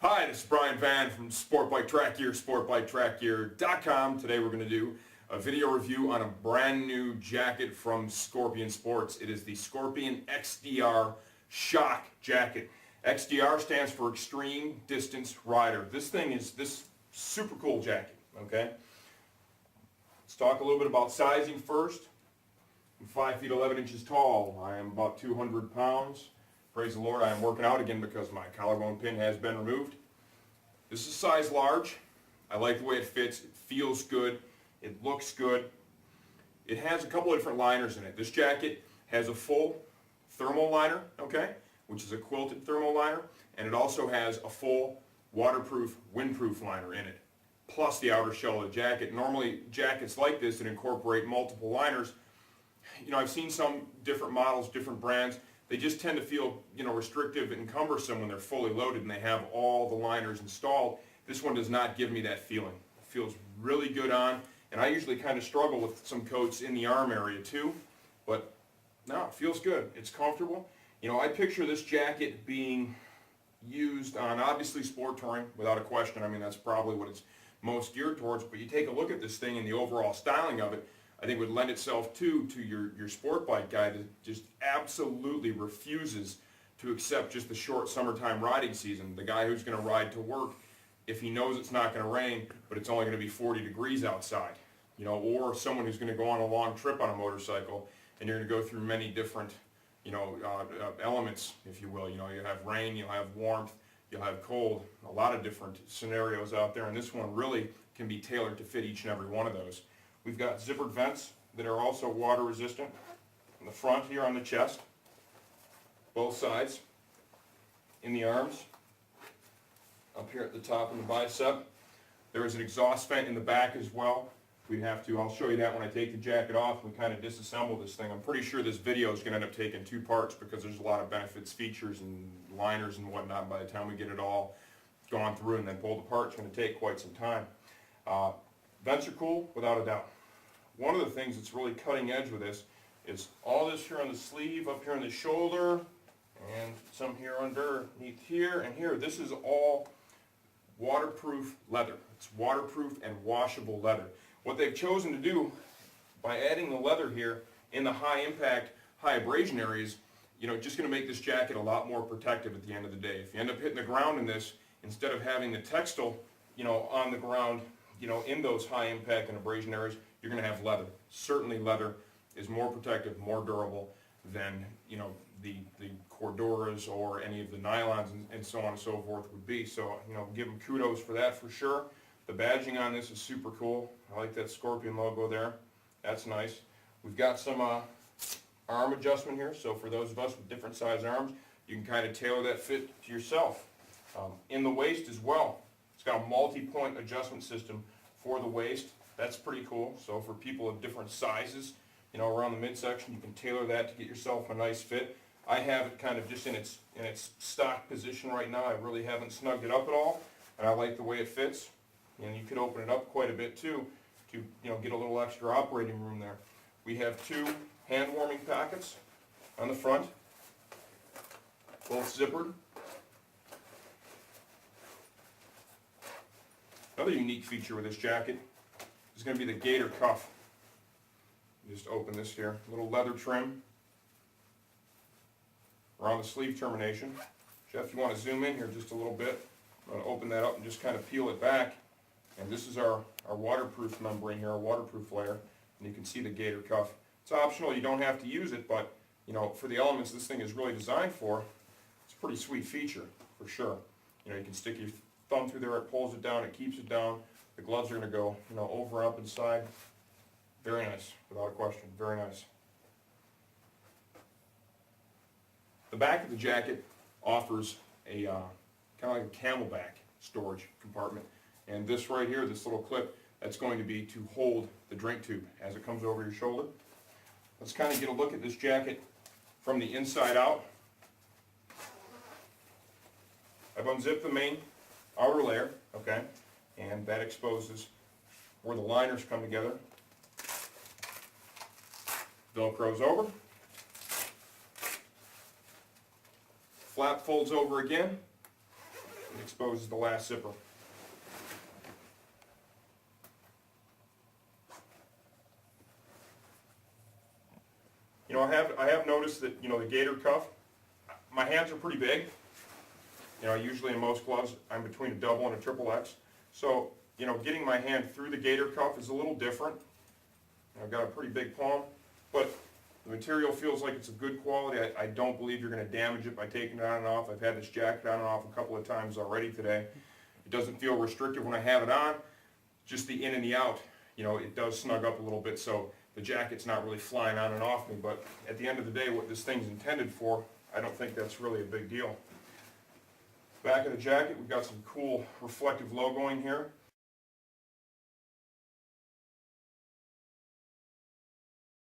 Hi, this is Brian Van from Sport Bike Track Gear, sportbiketrackgear.com. Today we're going to do a video review on a brand new jacket from Scorpion Sports. It is the Scorpion XDR Shock Jacket. XDR stands for Extreme Distance Rider. This thing is this super cool jacket, okay? Let's talk a little bit about sizing first. I'm 5 feet 11 inches tall. I am about 200 pounds. Praise the Lord, I am working out again because my collarbone pin has been removed. This is size large. I like the way it fits. It feels good. It looks good. It has a couple of different liners in it. This jacket has a full thermal liner, okay, which is a quilted thermal liner, and it also has a full waterproof, windproof liner in it, plus the outer shell of the jacket. Normally, jackets like this that incorporate multiple liners, you know, I've seen some different models, different brands. They just tend to feel, you know, restrictive and cumbersome when they're fully loaded and they have all the liners installed. This one does not give me that feeling. It feels really good on, and I usually kind of struggle with some coats in the arm area too, but no, it feels good. It's comfortable. You know, I picture this jacket being used on obviously sport touring, without a question. I mean, that's probably what it's most geared towards, but you take a look at this thing and the overall styling of it, I think would lend itself to your sport bike guy that just absolutely refuses to accept just the short summertime riding season. The guy who's going to ride to work if he knows it's not going to rain, but it's only going to be 40 degrees outside. You know, or someone who's going to go on a long trip on a motorcycle and you're going to go through many different, you know, elements, if you will. You know, you have rain, you'll have warmth, you'll have cold, a lot of different scenarios out there, and this one really can be tailored to fit each and every one of those. We've got zippered vents that are also water resistant in the front here on the chest, both sides, in the arms, up here at the top of the bicep. There is an exhaust vent in the back as well. We have to, I'll show you that when I take the jacket off and we kind of disassemble this thing. I'm pretty sure this video is going to end up taking two parts because there's a lot of benefits, features, and liners and whatnot. By the time we get it all gone through and then pulled apart, it's going to take quite some time. Vents are cool, without a doubt. One of the things that's really cutting edge with this is all this here on the sleeve, up here on the shoulder, and some here underneath here and here. This is all waterproof leather. It's waterproof and washable leather. What they've chosen to do by adding the leather here in the high impact, high abrasion areas, you know, just going to make this jacket a lot more protective at the end of the day. If you end up hitting the ground in this, instead of having the textile, you know, on the ground, you know, in those high impact and abrasion areas, you're going to have leather. Certainly leather is more protective, more durable than, you know, the corduroys or any of the nylons and so on and so forth would be. So, you know, give them kudos for that for sure. The badging on this is super cool. I like that Scorpion logo there. That's nice. We've got some arm adjustment here, so for those of us with different size arms, you can kind of tailor that fit to yourself. In the waist as well, it's got a multi-point adjustment system for the waist. That's pretty cool. So for people of different sizes, you know, around the midsection, you can tailor that to get yourself a nice fit. I have it kind of just in its stock position right now. I really haven't snugged it up at all, and I like the way it fits. And you could open it up quite a bit too to, you know, get a little extra operating room there. We have two hand warming pockets on the front, both zippered. Another unique feature with this jacket is going to be the Gator Cuff. Just open this here, little leather trim around the sleeve termination. Jeff, you want to zoom in here just a little bit. I'm going to open that up and just kind of peel it back. And this is our waterproof membrane here, our waterproof layer. And you can see the Gator Cuff. It's optional, you don't have to use it, but you know, for the elements this thing is really designed for, it's a pretty sweet feature for sure. You know, you can stick your thumb through there, it pulls it down, it keeps it down. The gloves are going to go, you know, over, up, inside. Very nice, without a question. Very nice. The back of the jacket offers a kind of like a Camelback storage compartment. And this right here, this little clip, that's going to be to hold the drink tube as it comes over your shoulder. Let's kind of get a look at this jacket from the inside out. I've unzipped the main outer layer, okay, and that exposes where the liners come together. Velcro's over. Flap folds over again. It exposes the last zipper. You know, I have noticed that, you know, the Gator Cuff, my hands are pretty big. You know, usually in most gloves, I'm between a double and a triple X. So, you know, getting my hand through the Gator Cuff is a little different. I've got a pretty big palm, but the material feels like it's of good quality. I don't believe you're going to damage it by taking it on and off. I've had this jacket on and off a couple of times already today. It doesn't feel restrictive when I have it on. Just the in and the out, you know, it does snug up a little bit, so the jacket's not really flying on and off me. But at the end of the day, what this thing's intended for, I don't think that's really a big deal. Back of the jacket, we've got some cool reflective logoing here.